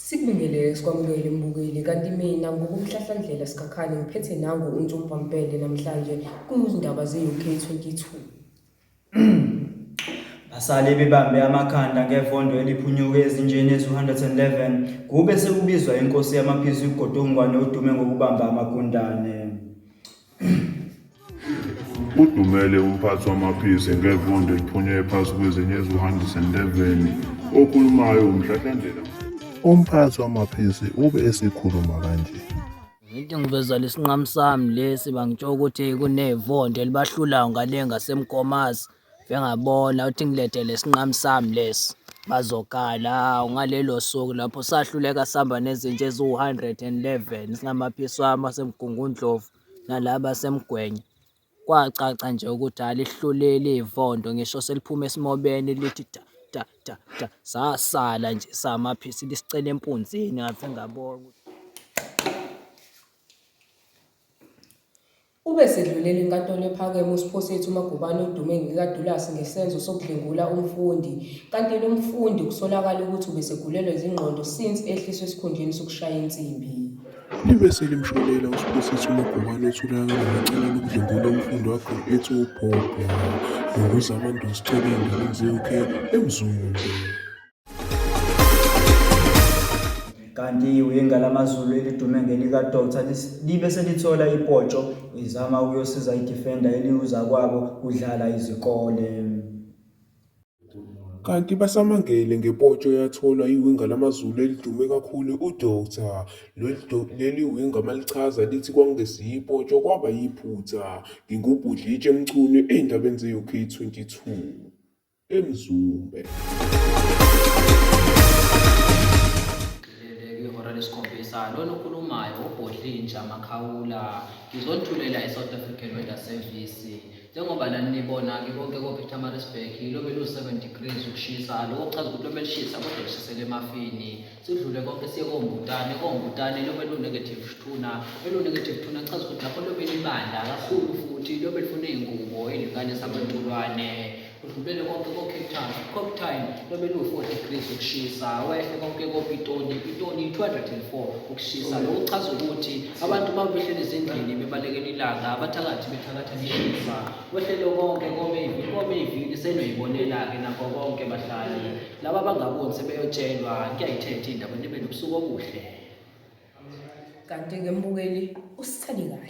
Sikubingelele sikwamukele mbukeli, kanti mina ngokumhlahlandlela Sikhakhane ngiphethe nangu uNtsumbampende namhlanje kuzindaba ze-UK 22. Basale bebambe amakhanda ngevondo eliphunyuke ezinjeni ezi-111 kube sekubizwa inkosi yamaphisi uGodongwane odume ngokubamba amagundane. Udumele umphathi wamaphisi ngevondo eliphunyuke phansi kwezinye ezi-111 okhulumayo umhlahlandlela. Umphathi wamaphisi ube esikhuluma kanje. Ngithi ngiveza lesinqamu sami lesi bangitsho ukuthi kunevondo elibahlulayo ngale ngasemgomazi. Ngabona uthi ngilethe lesinqamu sami lesi bazokala ngalelo suku lapho sahluleka sihamba nezinto ezi-111 singamaphisi wami asemgungundlovu nalaba semgwenya. Kwacaca nje ukuthi alihluleli ivondo ngisho seliphume esimobeni lithi ta sasala nje samaphisi lisicela empunzini ngathi ngabona Ube sedlulela inkantolo ephakeme uSiphosethu uMagubane odume ngikaDulasi ngesenzo sokudlengula umfundi, kanti lo mfundi kusolakala ukuthi ubesegulelwa izingqondo since ehliswe esikhundleni sokushaya insimbi. Libe selimsholela uSiphosethu uMagubane otholakala ngecala lokudlengula umfundi wakhe ethi uBobla nokuza abantu sicela endaweni ze-UK eMzumbe. Kanti iwinga lamazulu elidume ngelika Dr. libe selithola ipotsho izama ukuyosiza idefender eliuza kwabo kudlala izikole. Kanti basamangele ngepotsho yatholwa iwinga lamazulu elidume kakhulu uDr. Leli winga malichaza lithi kwangesiyipotsho kwaba yiphutha ngingubudlitshe emchunu ey'ndabeni ze-UK 22 eMzumbe. Lesikhombisa lona okhulumayo uBhodlinja Makhawula ngizonithulela iSouth African Weather Service. Njengoba lani nibona-ke konke ko-Pietermaritzburg lobe lu-7 degrees ukushisa, lokho kuchaza ukuthi lobe lishisa kodwa lishisele emafini. Sidlule konke siye koMbutane lobe lu-2 elu-2 kuchaza ukuthi lapho lobe libanda kakhulu futhi lobe lifuna iy'ngubo ey'linganisa abantulwane. Udlulele konke ko-Cape Town lobe lu-4 degrees ukushisa, wehle konke ko-Pitoni 204 ukushisa. Lokho kuchaza ukuthi abantu babehleli ezindlini bebalekela ilanga abathakathi bethakatha lishisa. Wehlele konke kome ivili senoyibonela-ke nakho konke bahlali. Laba abangaboni sebeyotshelwa ngiyayithetha indaba nibe nobusuku obuhle. Kanti-ke mbukeli usithandi kahle.